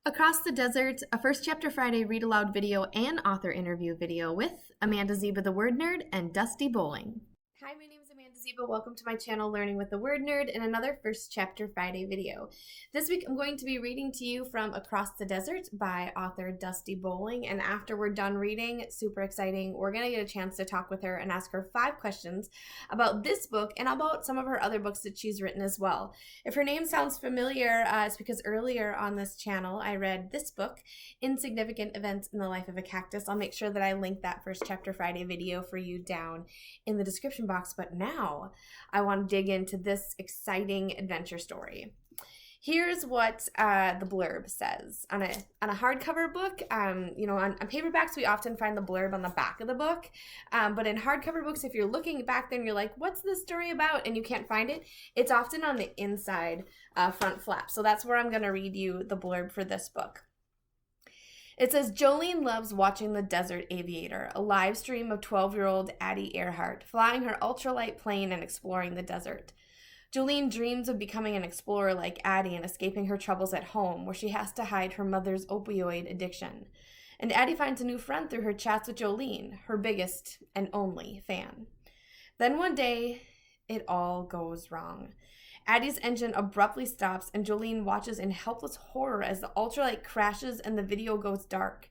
Across the Desert, a First Chapter Friday read aloud video and author interview video with Amanda Zieba, the Word Nerd, and Dusti Bowling. Hi, my name is Amanda Zieba. Welcome to my channel, Learning with the Word Nerd, and another First Chapter Friday video. This week, I'm going to be reading to you from Across the Desert by author Dusti Bowling, and after we're done reading, super exciting, we're going to get a chance to talk with her and ask her 5 questions about this book and about some of her other books that she's written as well. If her name sounds familiar, it's because earlier on this channel, I read this book, Insignificant Events in the Life of a Cactus. I'll make sure that I link that First Chapter Friday video for you down in the description box, but now I want to dig into this exciting adventure story. Here's what the blurb says. On a hardcover book, on paperbacks, we often find the blurb on the back of the book, but in hardcover books, if you're looking back there and you're like, what's this story about, and you can't find it, it's often on the inside front flap. So that's where I'm going to read you the blurb for this book. It says, Jolene loves watching the Desert Aviator, a live stream of 12-year-old Addie Earhart, flying her ultralight plane and exploring the desert. Jolene dreams of becoming an explorer like Addie and escaping her troubles at home, where she has to hide her mother's opioid addiction. And Addie finds a new friend through her chats with Jolene, her biggest and only fan. Then one day, it all goes wrong. Addie's engine abruptly stops, and Jolene watches in helpless horror as the ultralight crashes and the video goes dark.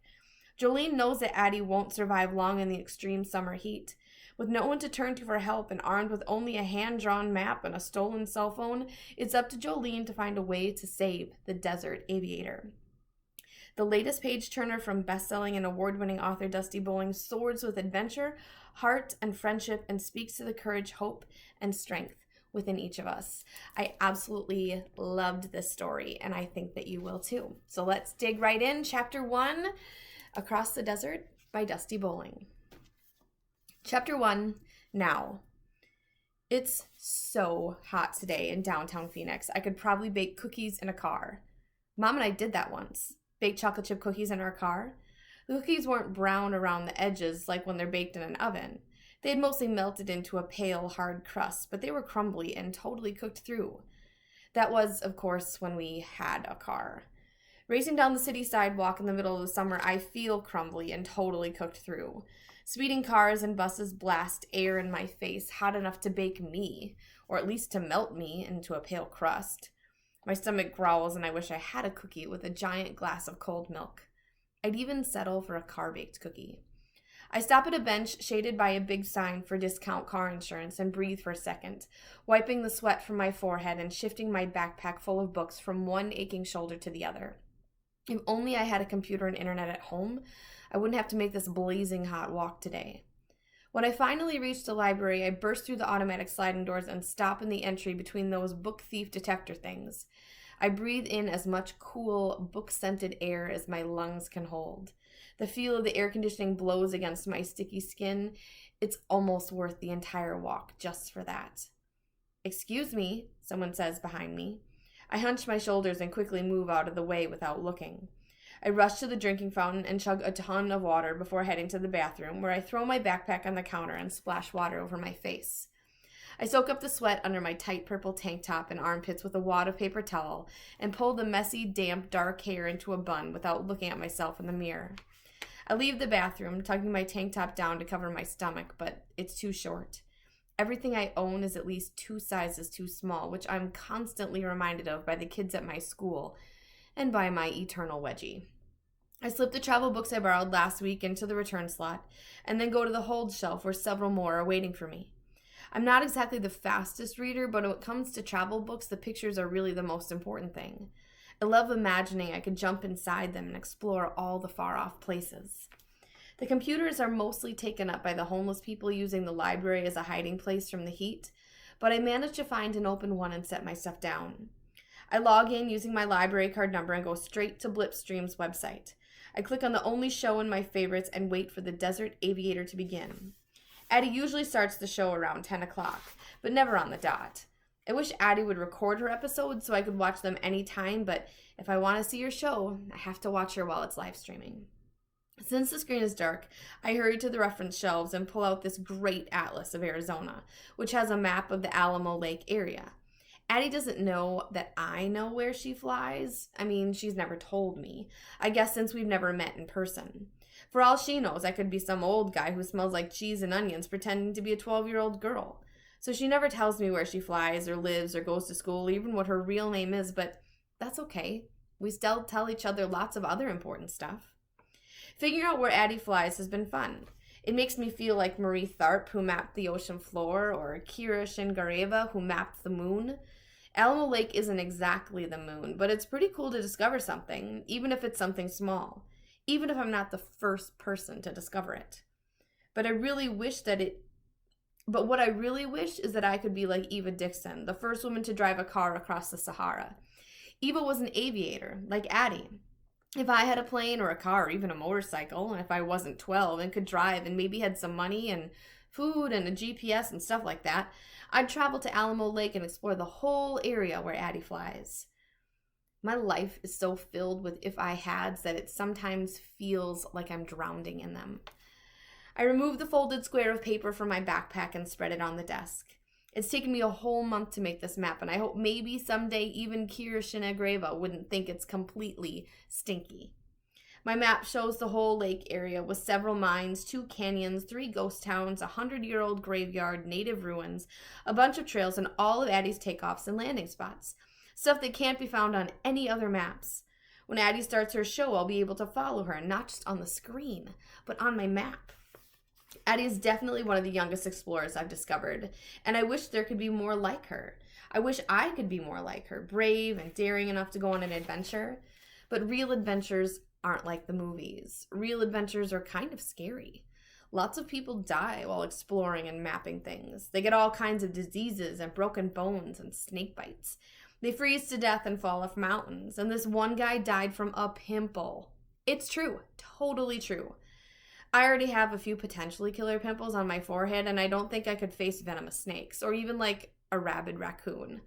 Jolene knows that Addie won't survive long in the extreme summer heat. With no one to turn to for help and armed with only a hand-drawn map and a stolen cell phone, it's up to Jolene to find a way to save the Desert Aviator. The latest page-turner from bestselling and award-winning author Dusti Bowling soars with adventure, heart, and friendship and speaks to the courage, hope, and strength within each of us. I absolutely loved this story, and I think that you will too. So let's dig right in. Chapter 1, Across the Desert by Dusti Bowling. Chapter 1, Now. It's so hot today in downtown Phoenix. I could probably bake cookies in a car. Mom and I did that once. Baked chocolate chip cookies in our car. The cookies weren't brown around the edges like when they're baked in an oven. They had mostly melted into a pale, hard crust, but they were crumbly and totally cooked through. That was, of course, when we had a car. Racing down the city sidewalk in the middle of the summer, I feel crumbly and totally cooked through. Speeding cars and buses blast air in my face, hot enough to bake me, or at least to melt me into a pale crust. My stomach growls and I wish I had a cookie with a giant glass of cold milk. I'd even settle for a car-baked cookie. I stop at a bench shaded by a big sign for discount car insurance and breathe for a second, wiping the sweat from my forehead and shifting my backpack full of books from one aching shoulder to the other. If only I had a computer and internet at home, I wouldn't have to make this blazing hot walk today. When I finally reach the library, I burst through the automatic sliding doors and stop in the entry between those book thief detector things. I breathe in as much cool, book-scented air as my lungs can hold. The feel of the air conditioning blows against my sticky skin. It's almost worth the entire walk just for that. Excuse me, someone says behind me. I hunch my shoulders and quickly move out of the way without looking. I rush to the drinking fountain and chug a ton of water before heading to the bathroom, where I throw my backpack on the counter and splash water over my face. I soak up the sweat under my tight purple tank top and armpits with a wad of paper towel and pull the messy, damp, dark hair into a bun without looking at myself in the mirror. I leave the bathroom, tugging my tank top down to cover my stomach, but it's too short. Everything I own is at least 2 sizes too small, which I'm constantly reminded of by the kids at my school and by my eternal wedgie. I slip the travel books I borrowed last week into the return slot and then go to the hold shelf where several more are waiting for me. I'm not exactly the fastest reader, but when it comes to travel books, the pictures are really the most important thing. I love imagining I could jump inside them and explore all the far-off places. The computers are mostly taken up by the homeless people using the library as a hiding place from the heat, but I manage to find an open one and set my stuff down. I log in using my library card number and go straight to Blipstream's website. I click on the only show in my favorites and wait for the Desert Aviator to begin. Addie usually starts the show around 10 o'clock, but never on the dot. I wish Addie would record her episodes so I could watch them anytime, but if I want to see her show, I have to watch her while it's live streaming. Since the screen is dark, I hurry to the reference shelves and pull out this great atlas of Arizona, which has a map of the Alamo Lake area. Addie doesn't know that I know where she flies. I mean, she's never told me. I guess since we've never met in person. For all she knows, I could be some old guy who smells like cheese and onions pretending to be a 12-year-old girl. So she never tells me where she flies or lives or goes to school, even what her real name is, but that's okay. We still tell each other lots of other important stuff. Figuring out where Addie flies has been fun. It makes me feel like Marie Tharp, who mapped the ocean floor, or Kira Shingareva, who mapped the moon. Alamo Lake isn't exactly the moon, but it's pretty cool to discover something, even if it's something small, even if I'm not the first person to discover it. But what I really wish is that I could be like Eva Dixon, the first woman to drive a car across the Sahara. Eva was an aviator, like Addie. If I had a plane or a car or even a motorcycle, and if I wasn't 12 and could drive and maybe had some money and food and a GPS and stuff like that, I'd travel to Alamo Lake and explore the whole area where Addie flies. My life is so filled with if I hads that it sometimes feels like I'm drowning in them. I removed the folded square of paper from my backpack and spread it on the desk. It's taken me a whole month to make this map, and I hope maybe someday even Kira Shingareva wouldn't think it's completely stinky. My map shows the whole lake area with several mines, 2 canyons, 3 ghost towns, a 100-year-old graveyard, native ruins, a bunch of trails, and all of Addie's takeoffs and landing spots. Stuff that can't be found on any other maps. When Addie starts her show, I'll be able to follow her, not just on the screen, but on my map. Addie is definitely one of the youngest explorers I've discovered, and I wish there could be more like her. I wish I could be more like her, brave and daring enough to go on an adventure. But real adventures aren't like the movies. Real adventures are kind of scary. Lots of people die while exploring and mapping things. They get all kinds of diseases and broken bones and snake bites. They freeze to death and fall off mountains, and this one guy died from a pimple. It's true, totally true. I already have a few potentially killer pimples on my forehead, and I don't think I could face venomous snakes, or even like a rabid raccoon.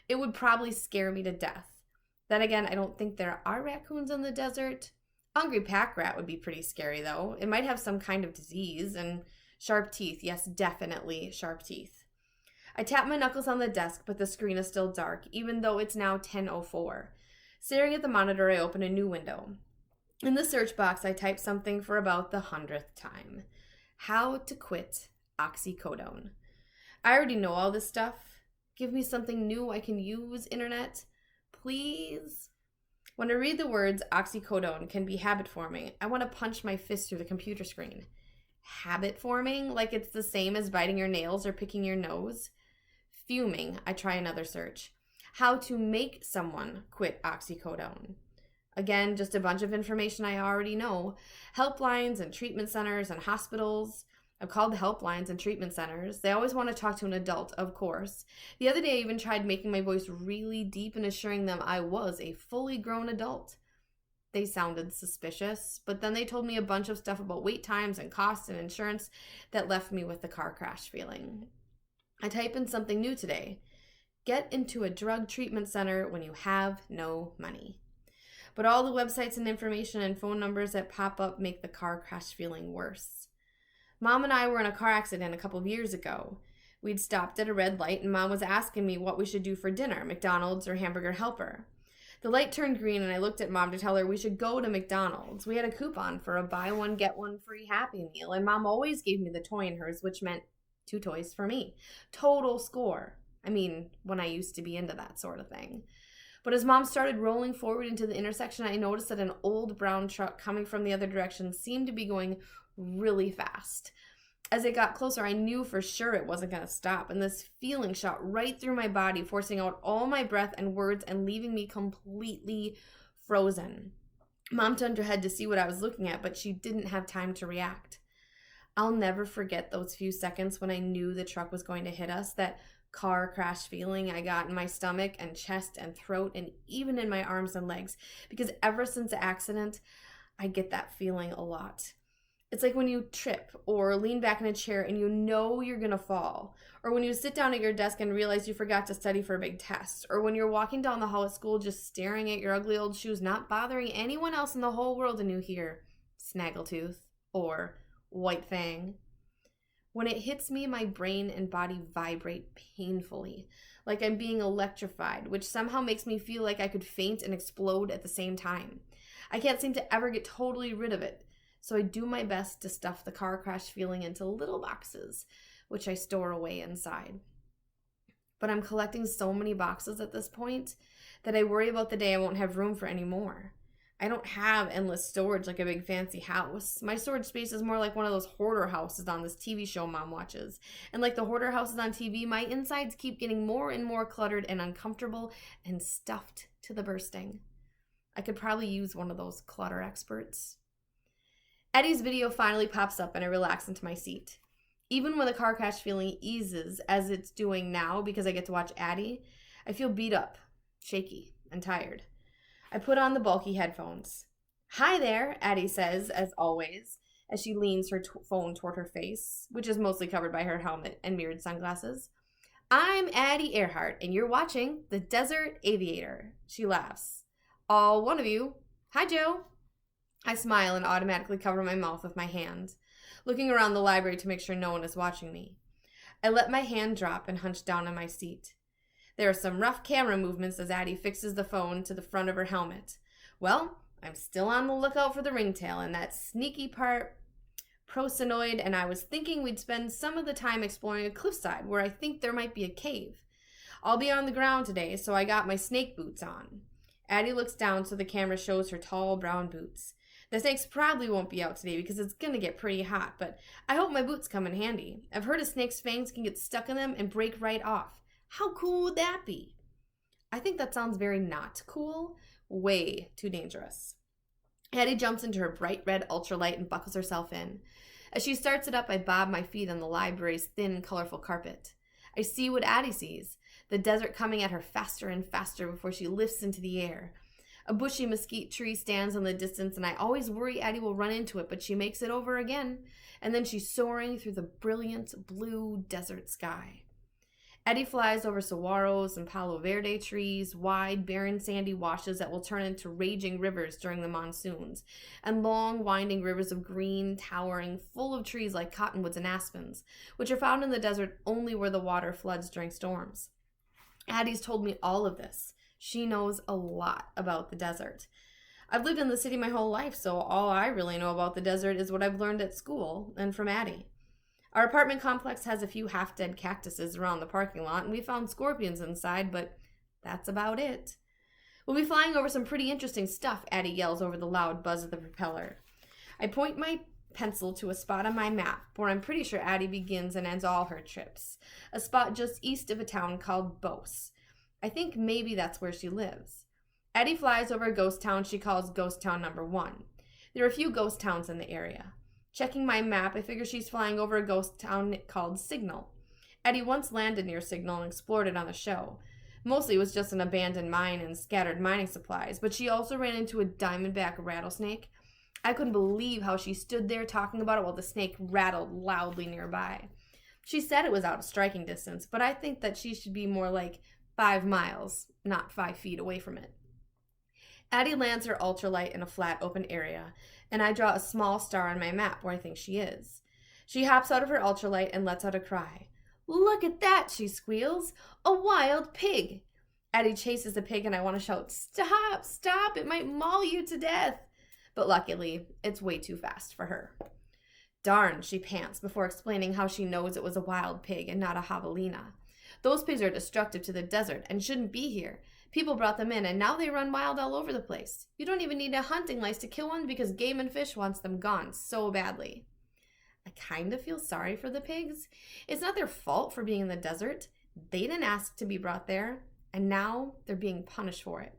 It would probably scare me to death. Then again, I don't think there are raccoons in the desert. Hungry pack rat would be pretty scary, though. It might have some kind of disease, and sharp teeth. Yes, definitely sharp teeth. I tap my knuckles on the desk, but the screen is still dark, even though it's now 10:04. Staring at the monitor, I open a new window. In the search box, I type something for about the 100th time. How to quit oxycodone. I already know all this stuff. Give me something new I can use, internet. Please? When I read the words oxycodone can be habit forming, I want to punch my fist through the computer screen. Habit forming? Like it's the same as biting your nails or picking your nose? Fuming, I try another search. How to make someone quit oxycodone. Again, just a bunch of information I already know. Helplines and treatment centers and hospitals. I've called the helplines and treatment centers. They always want to talk to an adult, of course. The other day I even tried making my voice really deep and assuring them I was a fully grown adult. They sounded suspicious, but then they told me a bunch of stuff about wait times and costs and insurance that left me with the car crash feeling. I type in something new today. Get into a drug treatment center when you have no money. But all the websites and information and phone numbers that pop up make the car crash feeling worse. Mom and I were in a car accident a couple of years ago. We'd stopped at a red light and Mom was asking me what we should do for dinner, McDonald's or Hamburger Helper. The light turned green and I looked at Mom to tell her we should go to McDonald's. We had a coupon for a buy one, get one free Happy Meal, and Mom always gave me the toy in hers, which meant 2 toys for me. Total score. I mean, when I used to be into that sort of thing. But as Mom started rolling forward into the intersection, I noticed that an old brown truck coming from the other direction seemed to be going really fast. As it got closer, I knew for sure it wasn't going to stop, and this feeling shot right through my body, forcing out all my breath and words and leaving me completely frozen. Mom turned her head to see what I was looking at, but she didn't have time to react. I'll never forget those few seconds when I knew the truck was going to hit us, that car crash feeling I got in my stomach and chest and throat and even in my arms and legs, because ever since the accident, I get that feeling a lot. It's like when you trip or lean back in a chair and you know you're gonna fall, or when you sit down at your desk and realize you forgot to study for a big test, or when you're walking down the hall at school just staring at your ugly old shoes, not bothering anyone else in the whole world, and you hear snaggletooth or white fang. When it hits me, my brain and body vibrate painfully, like I'm being electrified, which somehow makes me feel like I could faint and explode at the same time. I can't seem to ever get totally rid of it, so I do my best to stuff the car crash feeling into little boxes, which I store away inside. But I'm collecting so many boxes at this point that I worry about the day I won't have room for any more. I don't have endless storage like a big fancy house. My storage space is more like one of those hoarder houses on this TV show Mom watches. And like the hoarder houses on TV, my insides keep getting more and more cluttered and uncomfortable and stuffed to the bursting. I could probably use one of those clutter experts. Eddie's video finally pops up and I relax into my seat. Even when the car crash feeling eases, as it's doing now because I get to watch Addie, I feel beat up, shaky, and tired. I put on the bulky headphones. "Hi there," Addie says, as always, as she leans her phone toward her face, which is mostly covered by her helmet and mirrored sunglasses. "I'm Addie Earhart, and you're watching the Desert Aviator." She laughs. "All one of you. Hi, Joe." I smile and automatically cover my mouth with my hand, looking around the library to make sure no one is watching me. I let my hand drop and hunch down in my seat. There are some rough camera movements as Addie fixes the phone to the front of her helmet. Well, I'm still on the lookout for the ringtail and that sneaky part prosinoid, and I was thinking we'd spend some of the time exploring a cliffside where I think there might be a cave. I'll be on the ground today, so I got my snake boots on. Addie looks down so the camera shows her tall brown boots. The snakes probably won't be out today because it's going to get pretty hot, but I hope my boots come in handy. I've heard a snake's fangs can get stuck in them and break right off. How cool would that be? I think that sounds very not cool. Way too dangerous. Addie jumps into her bright red ultralight and buckles herself in. As she starts it up, I bob my feet on the library's thin, colorful carpet. I see what Addie sees, the desert coming at her faster and faster before she lifts into the air. A bushy mesquite tree stands in the distance, and I always worry Addie will run into it, but she makes it over again, and then she's soaring through the brilliant blue desert sky. Addie flies over saguaros and palo verde trees, wide, barren, sandy washes that will turn into raging rivers during the monsoons, and long, winding rivers of green, towering, full of trees like cottonwoods and aspens, which are found in the desert only where the water floods during storms. Addie's told me all of this. She knows a lot about the desert. I've lived in the city my whole life, so all I really know about the desert is what I've learned at school and from Addie. Our apartment complex has a few half-dead cactuses around the parking lot, and we found scorpions inside, but that's about it. "We'll be flying over some pretty interesting stuff," Addie yells over the loud buzz of the propeller. I point my pencil to a spot on my map where I'm pretty sure Addie begins and ends all her trips, a spot just east of a town called Beauce. I think maybe that's where she lives. Addie flies over a ghost town she calls Ghost Town Number 1. There are a few ghost towns in the area. Checking my map, I figure she's flying over a ghost town called Signal. Addie once landed near Signal and explored it on the show. Mostly it was just an abandoned mine and scattered mining supplies, but she also ran into a diamondback rattlesnake. I couldn't believe how she stood there talking about it while the snake rattled loudly nearby. She said it was out of striking distance, but I think that she should be more like 5 miles, not 5 feet away from it. Addie lands her ultralight in a flat, open area, and I draw a small star on my map where I think she is. She hops out of her ultralight and lets out a cry. "Look at that," she squeals. "A wild pig." Addie chases the pig and I want to shout, "Stop, stop, it might maul you to death." But luckily, it's way too fast for her. "Darn," she pants before explaining how she knows it was a wild pig and not a javelina. "Those pigs are destructive to the desert and shouldn't be here. People brought them in, and now they run wild all over the place. You don't even need a hunting license to kill one because Game and Fish wants them gone so badly." I kind of feel sorry for the pigs. It's not their fault for being in the desert. They didn't ask to be brought there, and now they're being punished for it.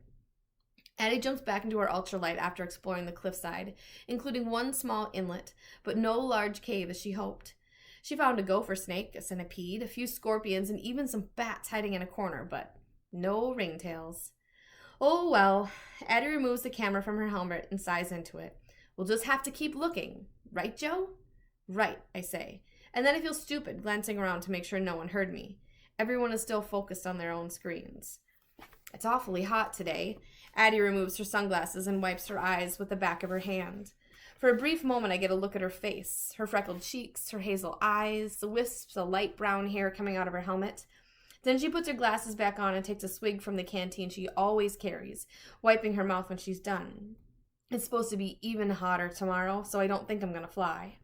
Addie jumps back into her ultralight after exploring the cliffside, including one small inlet, but no large cave as she hoped. She found a gopher snake, a centipede, a few scorpions, and even some bats hiding in a corner, but no ringtails. Oh well. Addie removes the camera from her helmet and sighs into it. "We'll just have to keep looking. Right, Joe?" "Right," I say. And then I feel stupid, glancing around to make sure no one heard me. Everyone is still focused on their own screens. It's awfully hot today. Addie removes her sunglasses and wipes her eyes with the back of her hand. For a brief moment, I get a look at her face, her freckled cheeks, her hazel eyes, the wisps of light brown hair coming out of her helmet. Then she puts her glasses back on and takes a swig from the canteen she always carries, wiping her mouth when she's done. It's supposed to be even hotter tomorrow, so I don't think I'm going to fly.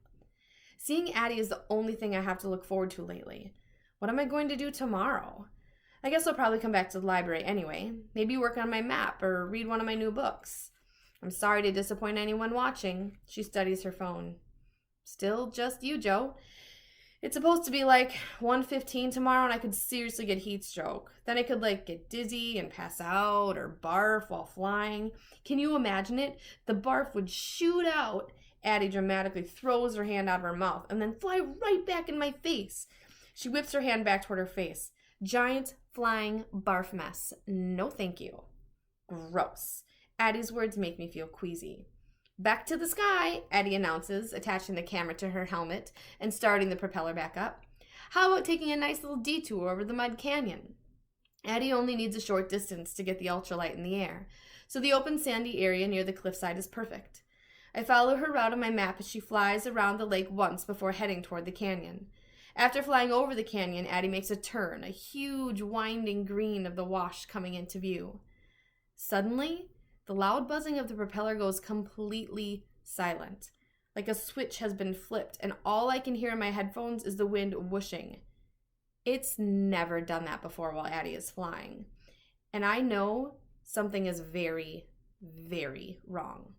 Seeing Addie is the only thing I have to look forward to lately. What am I going to do tomorrow? I guess I'll probably come back to the library anyway. Maybe work on my map or read one of my new books. I'm sorry to disappoint anyone watching. She studies her phone. Still just you, Joe. It's supposed to be like 1:15 tomorrow and I could seriously get heat stroke. Then I could get dizzy and pass out or barf while flying. Can you imagine it? The barf would shoot out. Addie dramatically throws her hand out of her mouth and then fly right back in my face. She whips her hand back toward her face. Giant flying barf mess. No thank you. Gross. Addie's words make me feel queasy. Back to the sky, Addie announces, attaching the camera to her helmet and starting the propeller back up. How about taking a nice little detour over the mud canyon? Addie only needs a short distance to get the ultralight in the air, so the open sandy area near the cliffside is perfect. I follow her route on my map as she flies around the lake once before heading toward the canyon. After flying over the canyon, Addie makes a turn, a huge winding green of the wash coming into view. Suddenly, the loud buzzing of the propeller goes completely silent, like a switch has been flipped, and all I can hear in my headphones is the wind whooshing. It's never done that before while Addie is flying, and I know something is very, very wrong.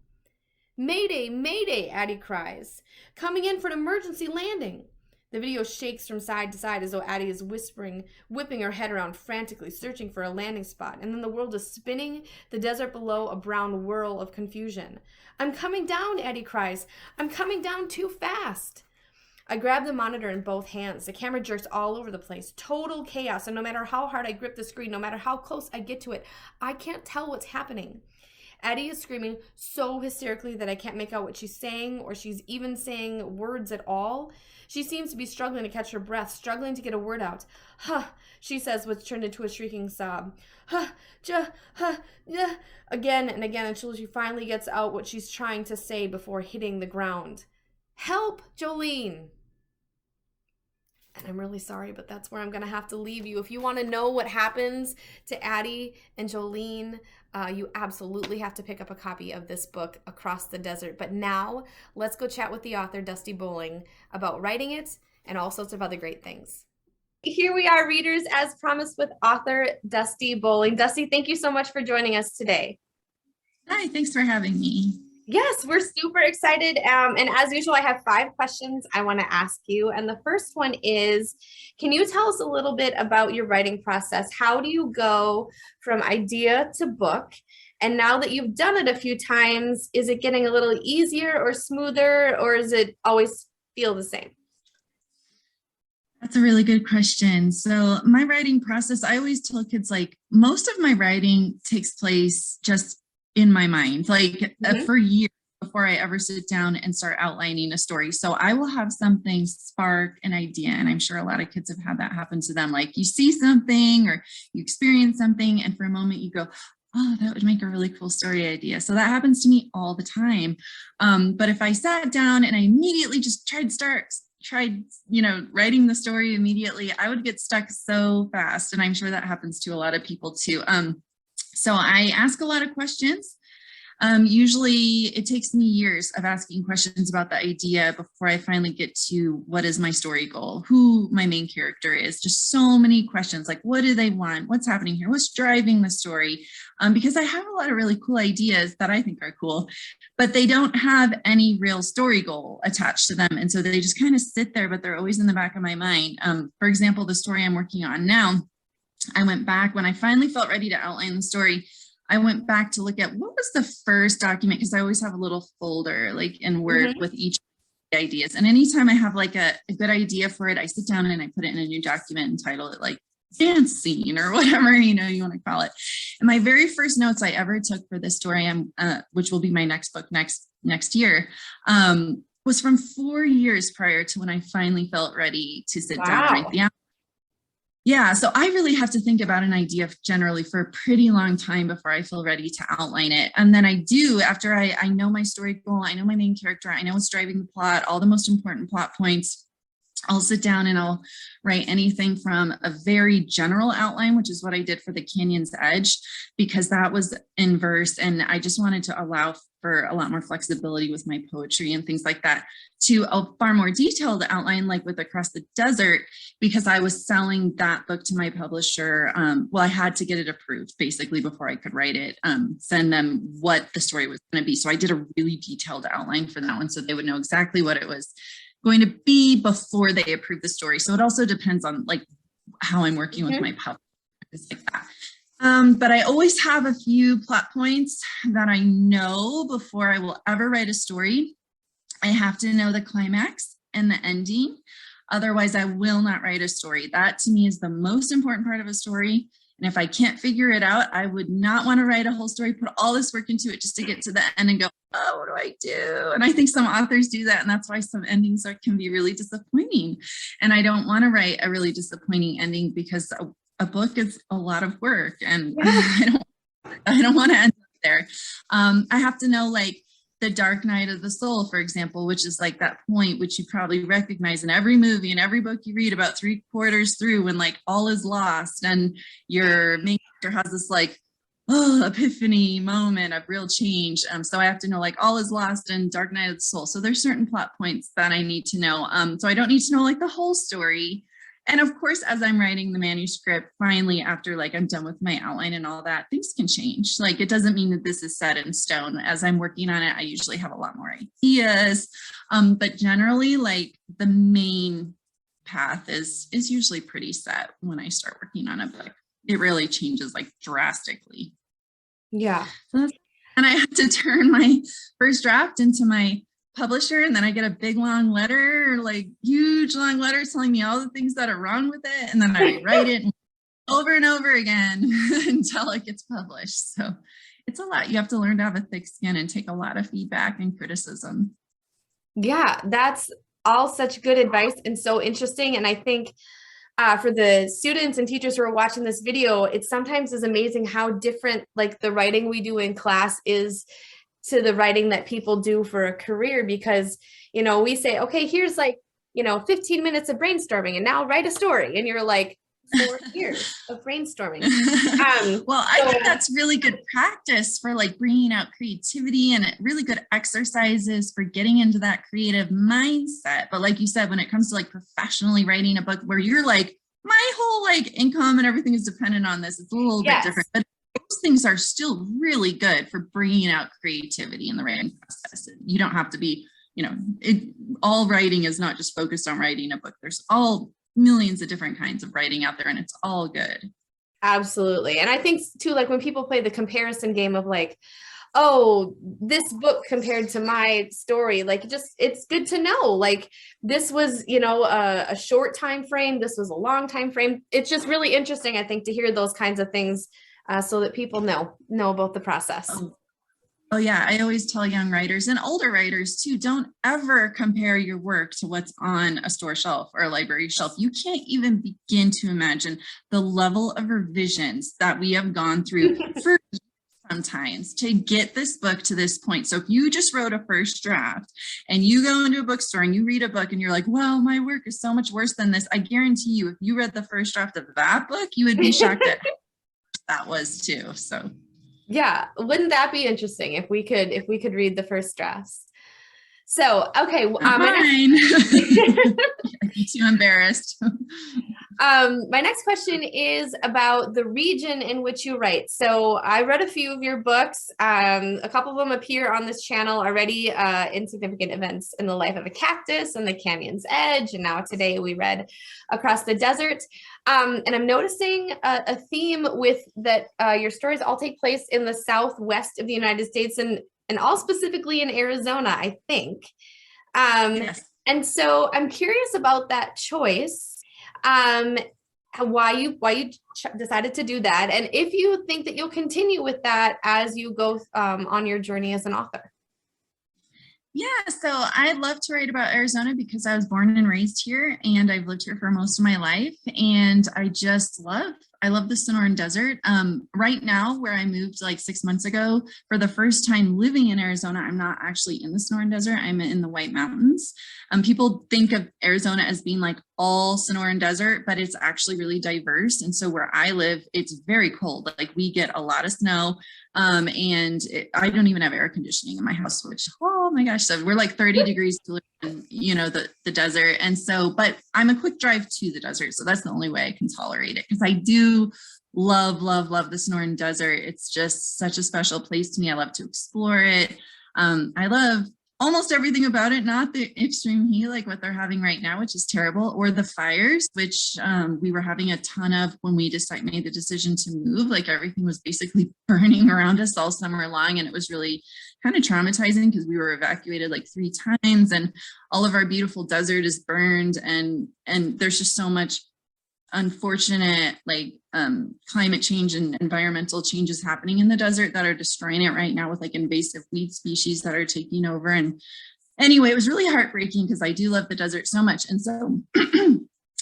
Mayday, mayday, Addie cries. Coming in for an emergency landing. The video shakes from side to side as though Addie is whispering, whipping her head around frantically, searching for a landing spot, and then the world is spinning, the desert below a brown whirl of confusion. I'm coming down, Addie cries. I'm coming down too fast. I grab the monitor in both hands. The camera jerks all over the place. Total chaos, and no matter how hard I grip the screen, no matter how close I get to it, I can't tell what's happening. Addie is screaming so hysterically that I can't make out what she's saying, or she's even saying words at all. She seems to be struggling to catch her breath, struggling to get a word out. Huh, she says, which turned into a shrieking sob. Huh, yeah, again and again until she finally gets out what she's trying to say before hitting the ground. Help, Jolene! And I'm really sorry, but that's where I'm going to have to leave you. If you want to know what happens to Addie and Jolene, you absolutely have to pick up a copy of this book, Across the Desert. But now, let's go chat with the author, Dusti Bowling, about writing it and all sorts of other great things. Here we are, readers, as promised, with author Dusti Bowling. Dusti, thank you so much for joining us today. Hi, thanks for having me. Yes, we're super excited. And as usual, I have 5 questions I want to ask you. And the first one is, can you tell us a little bit about your writing process? How do you go from idea to book? And now that you've done it a few times, is it getting a little easier or smoother, or does it always feel the same? That's a really good question. So my writing process, I always tell kids, most of my writing takes place just in my mind, for years before I ever sit down and start outlining a story. So I will have something spark an idea, and I'm sure a lot of kids have had that happen to them. You see something or you experience something, and for a moment you go, oh, that would make a really cool story idea. So that happens to me all the time. But if I sat down and I immediately just tried writing the story immediately, I would get stuck so fast. And I'm sure that happens to a lot of people too. So I ask a lot of questions. Usually it takes me years of asking questions about the idea before I finally get to what is my story goal, who my main character is. Just so many questions, what do they want? What's happening here? What's driving the story? Because I have a lot of really cool ideas that I think are cool, but they don't have any real story goal attached to them. And so they just kind of sit there, but they're always in the back of my mind. For example, the story I'm working on now, I went back when I finally felt ready to outline the story. I went back to look at what was the first document, because I always have a little folder in Word with each ideas. And anytime I have a good idea for it, I sit down and I put it in a new document and title it dance scene or whatever, you want to call it. And my very first notes I ever took for this story, which will be my next book next year, was from 4 years prior to when I finally felt ready to sit down and write the outline. Yeah, so I really have to think about an idea generally for a pretty long time before I feel ready to outline it. And then I do, after I know my story goal, I know my main character, I know what's driving the plot, all the most important plot points. I'll sit down and I'll write anything from a very general outline, which is what I did for the Canyon's Edge, because that was in verse. And I just wanted to allow for a lot more flexibility with my poetry and things like that, to a far more detailed outline, like with Across the Desert, because I was selling that book to my publisher. Well, I had to get it approved basically before I could write it, send them what the story was going to be. So I did a really detailed outline for that one, so they would know exactly what it was going to be before they approve the story. So it also depends on like how I'm working with my publisher, like that. But I always have a few plot points that I know before I will ever write a story. I have to know the climax and the ending. Otherwise, I will not write a story. That to me is the most important part of a story. And if I can't figure it out, I would not want to write a whole story, put all this work into it just to get to the end and go, oh, what do I do? And I think some authors do that. And that's why some endings can be really disappointing. And I don't want to write a really disappointing ending, because a book is a lot of work, and I don't want to end up there. I have to know like the dark night of the soul, for example, which is like that point which you probably recognize in every movie and every book you read about 3/4 through, when like all is lost and your main character has this like epiphany moment of real change. So I have to know like all is lost and dark night of the soul. So there's certain plot points that I need to know. So I don't need to know like the whole story. And of course, as I'm writing the manuscript, finally, after like I'm done with my outline and all that, things can change. Like, it doesn't mean that this is set in stone. As I'm working on it, I usually have a lot more ideas. But generally, like the main path is usually pretty set when I start working on a book. It really changes like drastically. Yeah. And I had to turn my first draft into my publisher, and then I get a big long letter, like huge long letter telling me all the things that are wrong with it, and then I rewrite it over and over again until it gets published. So it's a lot. You have to learn to have a thick skin and take a lot of feedback and criticism. Yeah, that's all such good advice and so interesting. And I think for the students and teachers who are watching this video, it sometimes is amazing how different like the writing we do in class is to the writing that people do for a career, because, you know, we say, okay, here's like, 15 minutes of brainstorming and now write a story. And you're like, 4 years of brainstorming. Well, I think that's really good practice for like bringing out creativity, and really good exercises for getting into that creative mindset. But like you said, when it comes to like professionally writing a book where you're like, my whole like income and everything is dependent on this, it's a little bit different. But those things are still really good for bringing out creativity in the writing process. You don't have to be, all writing is not just focused on writing a book. There's all millions of different kinds of writing out there, and it's all good. Absolutely. And I think too, like when people play the comparison game of like, oh, this book compared to my story, like it's good to know, like this was, a short time frame. This was a long time frame. It's just really interesting, I think, to hear those kinds of things. So that people know about the process. Oh yeah, I always tell young writers and older writers too, don't ever compare your work to what's on a store shelf or a library shelf. You can't even begin to imagine the level of revisions that we have gone through for sometimes to get this book to this point. So if you just wrote a first draft and you go into a bookstore and you read a book and you're like, well, my work is so much worse than this, I guarantee you, if you read the first draft of that book, you would be shocked at that was too. So yeah, wouldn't that be interesting if we could read the first drafts? So okay, I'm too embarrassed. My next question is about the region in which you write. So I read a few of your books. A couple of them appear on this channel already, Insignificant Events in the Life of a Cactus and The Canyon's Edge. And now today we read Across the Desert. And I'm noticing a theme with that your stories all take place in the Southwest of the United States, and all specifically in Arizona, I think. Yes. And so I'm curious about that choice. Why you decided to do that, and if you think that you'll continue with that as you go on your journey as an author. Yeah, so I love to write about Arizona because I was born and raised here and I've lived here for most of my life. And I love the Sonoran Desert. Right now, where I moved like 6 months ago, for the first time living in Arizona, I'm not actually in the Sonoran Desert, I'm in the White Mountains. People think of Arizona as being like all Sonoran Desert, but it's actually really diverse. And so where I live, it's very cold. Like we get a lot of snow. I don't even have air conditioning in my house, which, oh my gosh, so we're like 30 degrees cooler than, the desert. And so, but I'm a quick drive to the desert. So that's the only way I can tolerate it, because I do love, love, love the Sonoran Desert. It's just such a special place to me. I love to explore it. I love almost everything about it, not the extreme heat like what they're having right now, which is terrible, or the fires, which we were having a ton of when we made the decision to move. Like everything was basically burning around us all summer long, and it was really kind of traumatizing because we were evacuated like 3 times, and all of our beautiful desert is burned, and there's just so much unfortunate climate change and environmental changes happening in the desert that are destroying it right now with like invasive weed species that are taking over. And anyway, it was really heartbreaking because I do love the desert so much. And so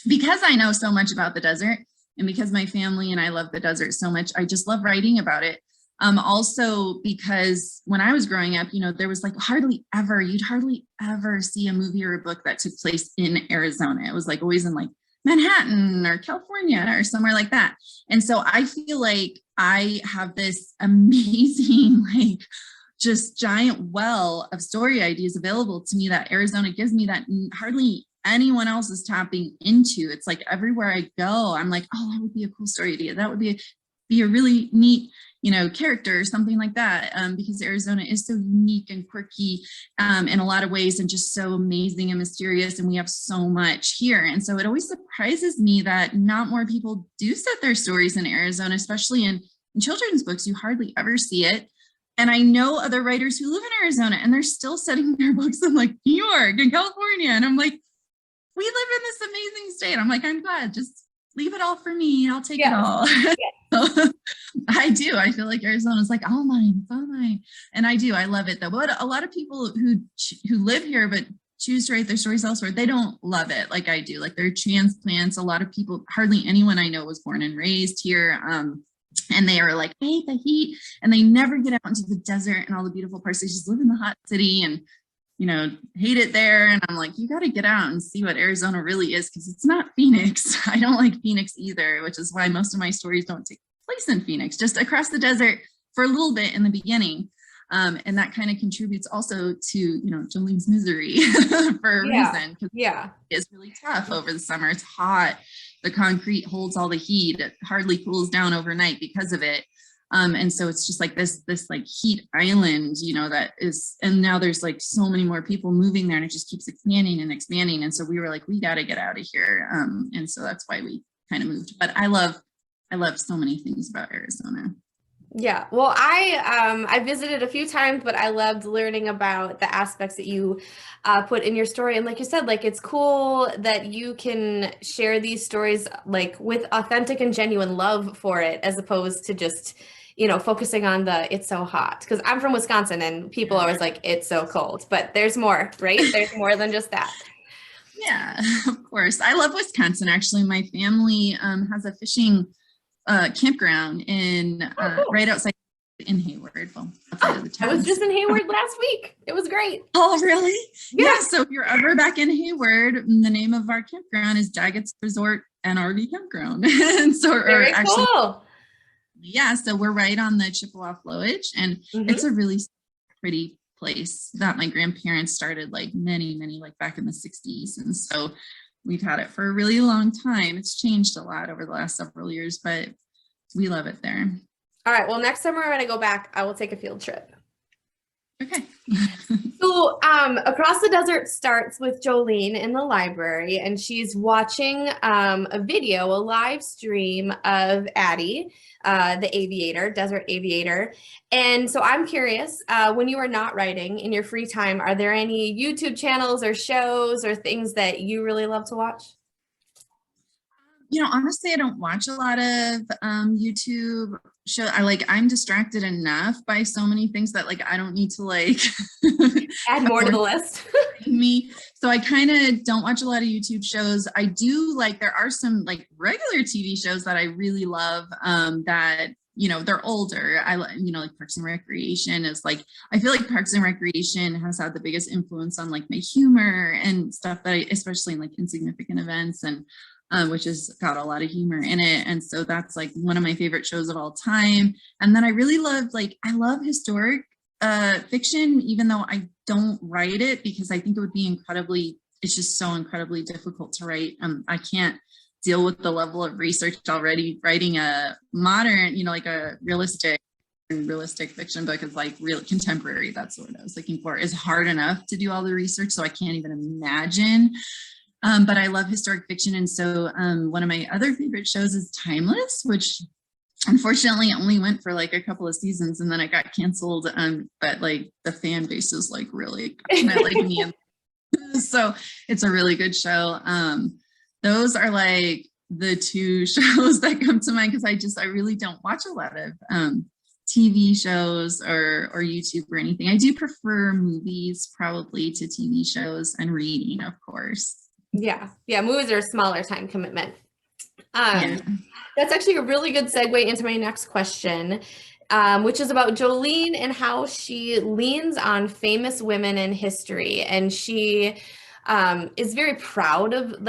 because I know so much about the desert, and because my family and I love the desert so much, I just love writing about it. Also because when I was growing up, there was like you'd hardly ever see a movie or a book that took place in Arizona. It was like always in like Manhattan or California or somewhere like that. And so I feel like I have this amazing, like just giant well of story ideas available to me that Arizona gives me that hardly anyone else is tapping into. It's like everywhere I go, I'm like, oh, that would be a cool story idea. That would be a really neat character or something like that, because Arizona is so unique and quirky in a lot of ways, and just so amazing and mysterious, and we have so much here. And so it always surprises me that not more people do set their stories in Arizona, especially in children's books. You hardly ever see it. And I know other writers who live in Arizona and they're still setting their books in like New York and California, and I'm like, we live in this amazing state. I'm like, I'm glad, just leave it all for me, I'll take it all. I do. I feel like Arizona is like all mine, it's all mine. And I do. I love it though. But a lot of people who live here but choose to write their stories elsewhere, they don't love it like I do. Like they're transplants. A lot of people, hardly anyone I know was born and raised here. And they are like, I hate the heat. And they never get out into the desert and all the beautiful parts. They just live in the hot city and hate it there. And I'm like, you got to get out and see what Arizona really is, because it's not Phoenix. I don't like Phoenix either, which is why most of my stories don't take place in Phoenix, just across the desert for a little bit in the beginning. And that kind of contributes also to, Jolene's misery for a reason. Yeah. It's really tough over the summer. It's hot. The concrete holds all the heat. It hardly cools down overnight because of it. And so it's just like this like heat island, that is, and now there's like so many more people moving there, and it just keeps expanding and expanding. And so we were like, we got to get out of here. And so that's why we kind of moved. But I love so many things about Arizona. Yeah, well, I visited a few times, but I loved learning about the aspects that you put in your story. And like you said, like it's cool that you can share these stories like with authentic and genuine love for it, as opposed to just focusing on the it's so hot. Because I'm from Wisconsin and people are always like, it's so cold, but there's more, right? There's more than just that. Yeah, of course. I love Wisconsin. Actually, my family has a fishing campground in right outside in Hayward. Well, outside of the town. I was just in Hayward last week. It was great. Oh, really? Yeah. So if you're ever back in Hayward, the name of our campground is Daggett's Resort and RV Campground. And so, very cool. Yeah. So we're right on the Chippewa flowage, and it's a really pretty place that my grandparents started like many, like back in the 60s. And so we've had it for a really long time. It's changed a lot over the last several years, but we love it there. All right. Well, next summer when I go back, I will take a field trip. Okay. So Across the Desert starts with Jolene in the library, and she's watching a video, a live stream of Addie, the aviator, Desert Aviator. And so I'm curious, when you are not writing in your free time, are there any YouTube channels or shows or things that you really love to watch? Honestly, I don't watch a lot of YouTube show, I'm distracted enough by so many things that like I don't need to like add more to the list. me. So I kind of don't watch a lot of YouTube shows. I do like, there are some like regular TV shows that I really love, that, you know, they're older. You know, like Parks and Recreation is like, I feel like Parks and Recreation has had the biggest influence on like my humor and stuff that especially in like Insignificant Events, and which has got a lot of humor in it. And so that's like one of my favorite shows of all time. And then I really love, I love historic fiction, even though I don't write it, because I think it would be it's just so incredibly difficult to write. I can't deal with the level of research already. Writing a modern, you know, like a realistic fiction book is like real contemporary. That's what I was looking for, is hard enough to do all the research. So I can't even imagine. But I love historic fiction. And so one of my other favorite shows is Timeless, which unfortunately only went for like a couple of seasons and then it got canceled. But like the fan base is like really like me. So it's a really good show. Those are like the two shows that come to mind, because I really don't watch a lot of TV shows or YouTube or anything. I do prefer movies probably to TV shows, and reading, of course. Yeah. Movies are a smaller time commitment. That's actually a really good segue into my next question, which is about Jolene and how she leans on famous women in history. And she is very proud of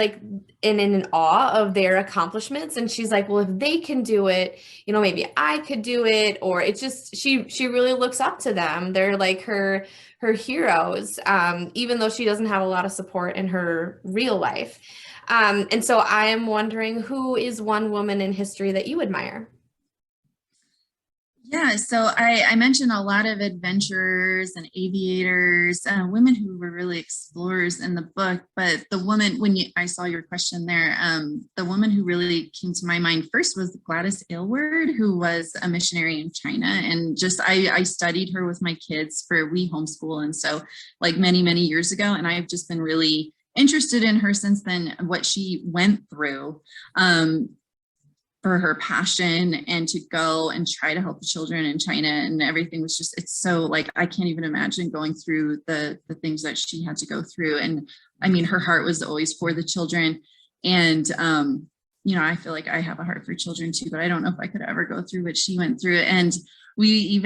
and in awe of their accomplishments. And she's like, well, if they can do it, you know, maybe I could do it. Or it's just, she really looks up to them. They're like her heroes, even though she doesn't have a lot of support in her real life. And so I am wondering, who is one woman in history that you admire? Yeah, so I mentioned a lot of adventurers and aviators, women who were really explorers in the book. But the woman, I saw your question there, the woman who really came to my mind first was Gladys Aylward, who was a missionary in China. And just I studied her with my kids, we homeschool, and so like many years ago. And I've just been really interested in her since then, what she went through. For her passion and to go and try to help the children in China, and everything was just, it's so like, I can't even imagine going through the things that she had to go through. And I mean, her heart was always for the children. And, you know, I feel like I have a heart for children too, but I don't know if I could ever go through what she went through. And we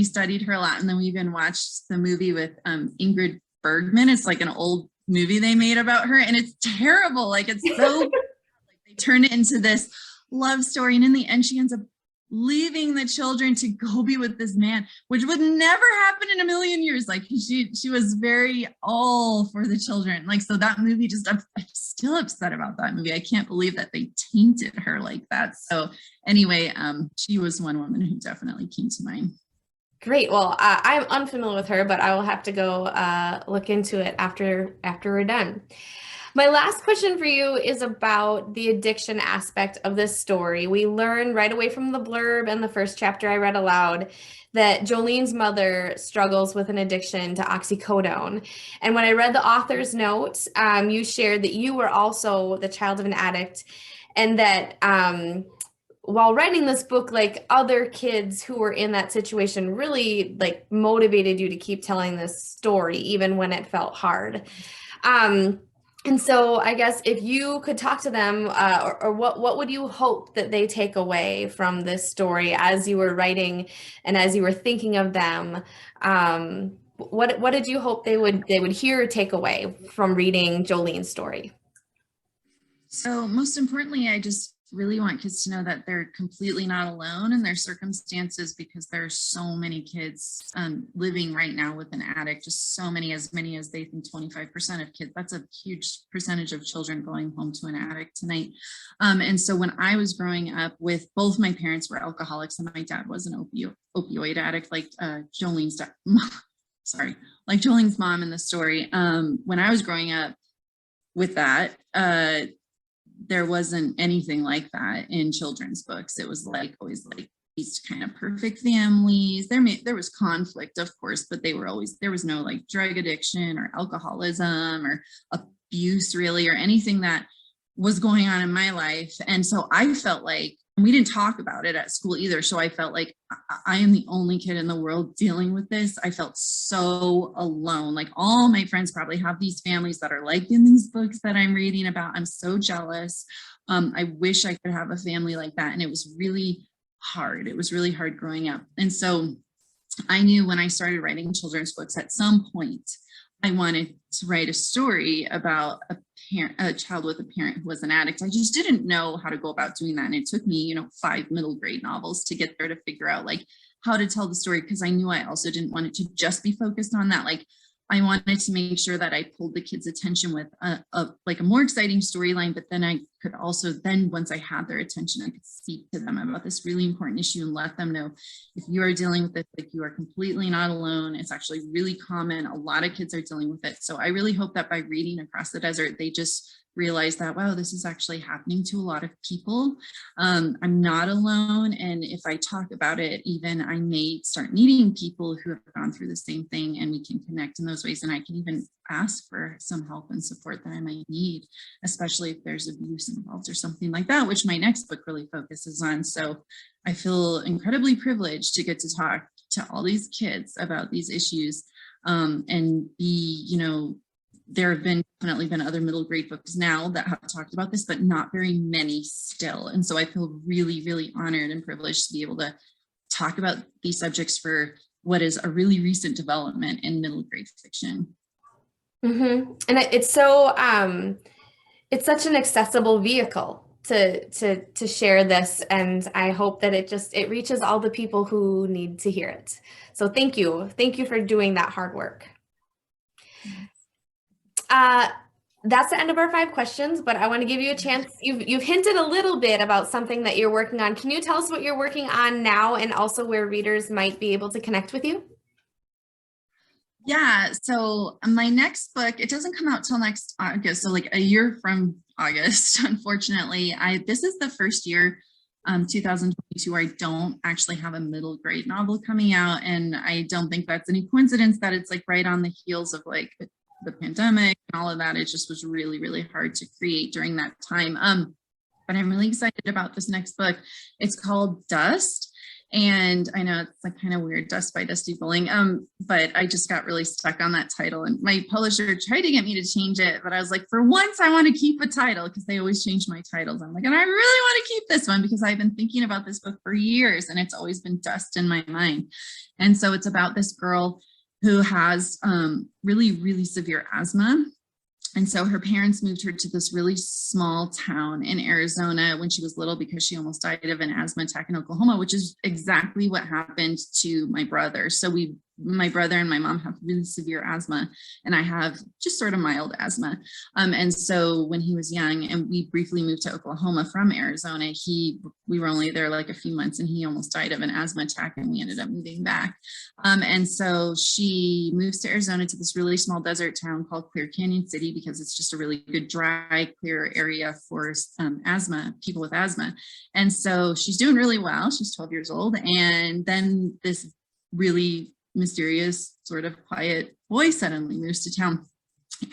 studied her a lot. And then we even watched the movie with Ingrid Bergman. It's like an old movie they made about her, and it's terrible. Like, it's so like, they turned it into this love story, and in the end she ends up leaving the children to go be with this man, which would never happen in a million years. Like, she was very all for the children. Like, so that movie, I'm still upset about that movie. I can't believe that they tainted her like that. So anyway, she was one woman who definitely came to mind. Great. Well, I'm unfamiliar with her, but I will have to go look into it after we're done. My last question for you is about the addiction aspect of this story. We learn right away from the blurb and the first chapter I read aloud that Jolene's mother struggles with an addiction to oxycodone. And when I read the author's note, you shared that you were also the child of an addict, and that while writing this book, like, other kids who were in that situation really like motivated you to keep telling this story, even when it felt hard. And so I guess if you could talk to them, or what would you hope that they take away from this story as you were writing and as you were thinking of them? What did you hope they would hear or take away from reading Jolene's story? So most importantly, I just really want kids to know that they're completely not alone in their circumstances, because there are so many kids living right now with an addict, just so many, as they think 25% of kids. That's a huge percentage of children going home to an addict tonight. And so when I was growing up, with both my parents were alcoholics, and my dad was an opioid addict, like Jolene's like Jolene's mom in the story. When I was growing up with that, there wasn't anything like that in children's books. It was like always like these kind of perfect families. There was conflict, of course, but there was no like drug addiction or alcoholism or abuse really, or anything that was going on in my life. And so I felt like we didn't talk about it at school either. So I felt like I am the only kid in the world dealing with this. I felt so alone. Like all my friends probably have these families that are like in these books that I'm reading about. I'm so jealous. I wish I could have a family like that. And it was really hard. It was really hard growing up. And so I knew when I started writing children's books, at some point, I wanted to write a story about a child with a parent who was an addict. I just didn't know how to go about doing that. And it took me, 5 middle grade novels to get there, to figure out like how to tell the story. Because I knew I also didn't want it to just be focused on that. Like I wanted to make sure that I pulled the kids' attention with a more exciting storyline, but then I could also, once I had their attention, I could speak to them about this really important issue and let them know, if you are dealing with it, like you are completely not alone. It's actually really common. A lot of kids are dealing with it. So I really hope that by reading Across the Desert, they just realize that, wow, this is actually happening to a lot of people. I'm not alone. And if I talk about it, even I may start meeting people who have gone through the same thing, and we can connect in those ways. And I can even ask for some help and support that I might need, especially if there's abuse involved or something like that, which my next book really focuses on. So I feel incredibly privileged to get to talk to all these kids about these issues, and be, there have definitely been other middle grade books now that have talked about this, but not very many still. And so I feel really, really honored and privileged to be able to talk about these subjects for what is a really recent development in middle grade fiction. Mm-hmm. And it's so, it's such an accessible vehicle to share this. And I hope that it reaches all the people who need to hear it. So thank you. Thank you for doing that hard work. That's the end of our 5 questions, but I want to give you a chance. You've hinted a little bit about something that you're working on. Can you tell us what you're working on now, and also where readers might be able to connect with you? Yeah, so my next book, it doesn't come out till next August, so like a year from August, unfortunately. This is the first year, 2022, where I don't actually have a middle grade novel coming out, and I don't think that's any coincidence that it's like right on the heels of like the pandemic and all of that. It just was really, really hard to create during that time. But I'm really excited about this next book. It's called Dust. And I know it's like kind of weird, Dust by Dusti Bowling, but I just got really stuck on that title, and my publisher tried to get me to change it, but I was like, for once I want to keep a title, because they always change my titles. I'm like, and I really want to keep this one because I've been thinking about this book for years, and it's always been Dust in my mind. And so it's about this girl who has really, really severe asthma. And so her parents moved her to this really small town in Arizona when she was little, because she almost died of an asthma attack in Oklahoma, which is exactly what happened to my brother. So my brother and my mom have really severe asthma, and I have just sort of mild asthma. And so when he was young and we briefly moved to Oklahoma from Arizona, we were only there like a few months, and he almost died of an asthma attack, and we ended up moving back. And so she moves to Arizona, to this really small desert town called Clear Canyon City, because it's just a really good, dry, clear area for people with asthma. And so she's doing really well. She's 12 years old. And then this really mysterious, sort of quiet boy suddenly moves to town.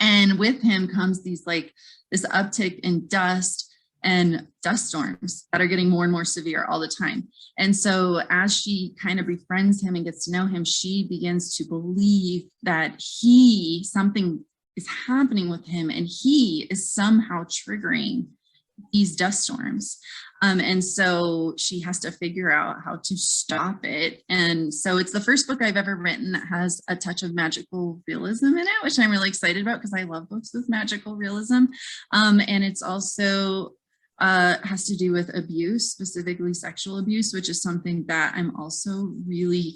And with him comes this uptick in dust and dust storms that are getting more and more severe all the time. And so as she kind of befriends him and gets to know him, she begins to believe that something is happening with him, and he is somehow triggering these dust storms. And so she has to figure out how to stop it. And so it's the first book I've ever written that has a touch of magical realism in it, which I'm really excited about because I love books with magical realism. And it's also has to do with abuse, specifically sexual abuse, which is something that I'm also really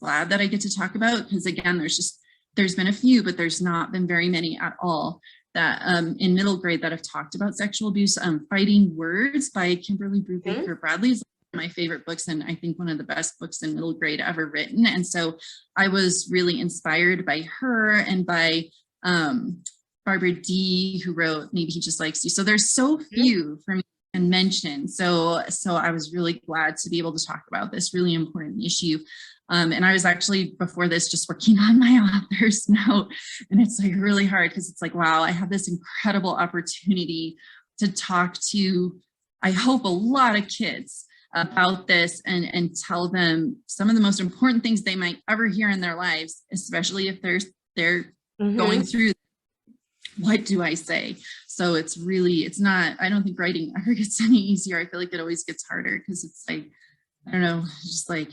glad that I get to talk about, because again, there's been a few, but there's not been very many at all that in middle grade that have talked about sexual abuse. Fighting Words by Kimberly Brubaker Bradley is one of my favorite books, and I think one of the best books in middle grade ever written. And so I was really inspired by her and by Barbara D, who wrote Maybe He Just Likes You. So there's so few for me to mention. So I was really glad to be able to talk about this really important issue. And I was actually before this just working on my author's note, and it's like really hard because it's like, wow, I have this incredible opportunity to talk to, I hope a lot of kids about this and tell them some of the most important things they might ever hear in their lives, especially if they're going through. What do I say? So it's not, I don't think writing ever gets any easier. I feel like it always gets harder because it's like, I don't know, just like,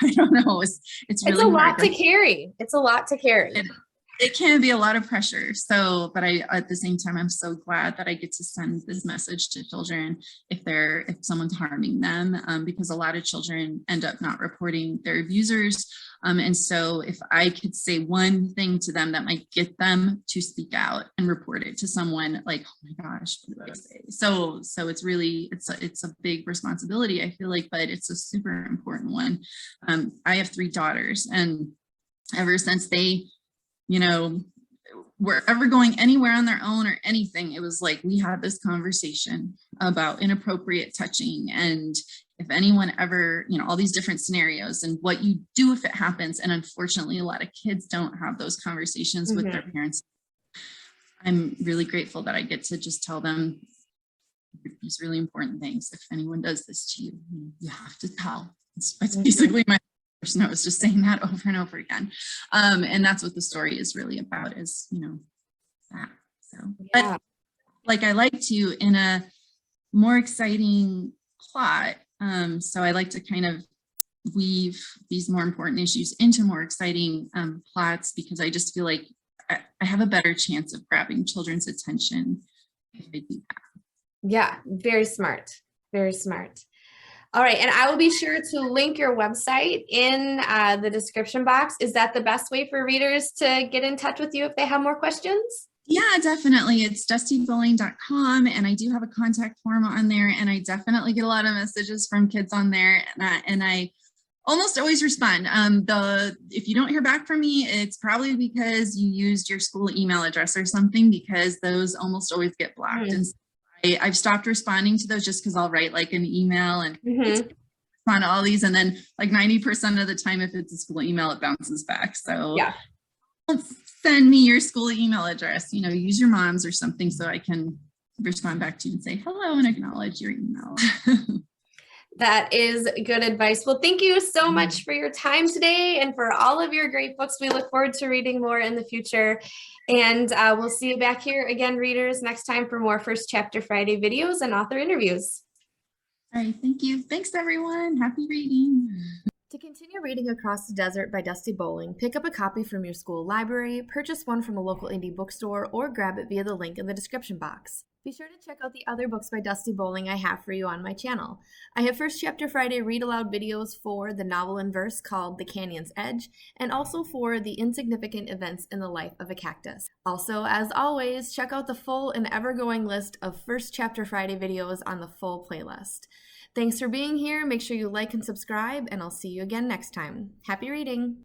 I don't know. It's really a lot hard to carry. It's a lot to carry. It can be a lot of pressure. So, but at the same time, I'm so glad that I get to send this message to children if someone's harming them, because a lot of children end up not reporting their abusers. And so if I could say one thing to them that might get them to speak out and report it to someone, like, oh my gosh, what do I say? So it's really, it's a big responsibility, I feel like, but it's a super important one. I have 3 daughters, and ever since they, were ever going anywhere on their own or anything, it was like we had this conversation about inappropriate touching, and if anyone ever, all these different scenarios and what you do if it happens. And unfortunately, a lot of kids don't have those conversations with their parents. I'm really grateful that I get to just tell them these really important things. If anyone does this to you, you have to tell. It's basically my person. I was just saying that over and over again. And that's what the story is really about, is, that. So, but like, I like to, in a more exciting plot. So I like to kind of weave these more important issues into more exciting plots, because I just feel like I have a better chance of grabbing children's attention if I do that. Yeah, very smart. Very smart. All right. And I will be sure to link your website in the description box. Is that the best way for readers to get in touch with you if they have more questions? Yeah, definitely. It's dustibowling.com, and I do have a contact form on there, and I definitely get a lot of messages from kids on there, and I almost always respond. If you don't hear back from me, it's probably because you used your school email address or something, because those almost always get blocked. And so I've stopped responding to those, just because I'll write like an email and respond to all these, and then like 90% of the time, if it's a school email, it bounces back. So yeah. Send me your school email address, use your mom's or something, so I can respond back to you and say hello and acknowledge your email. That is good advice. Well, thank you so much for your time today and for all of your great books. We look forward to reading more in the future. And we'll see you back here again, readers, next time for more First Chapter Friday videos and author interviews. All right. Thank you. Thanks, everyone. Happy reading. To continue reading Across the Desert by Dusti Bowling, pick up a copy from your school library, purchase one from a local indie bookstore, or grab it via the link in the description box. Be sure to check out the other books by Dusti Bowling I have for you on my channel. I have First Chapter Friday read aloud videos for the novel in verse called The Canyon's Edge, and also for the insignificant events in the life of a cactus. Also, as always, check out the full and ever-going list of First Chapter Friday videos on the full playlist. Thanks for being here. Make sure you like and subscribe, and I'll see you again next time. Happy reading!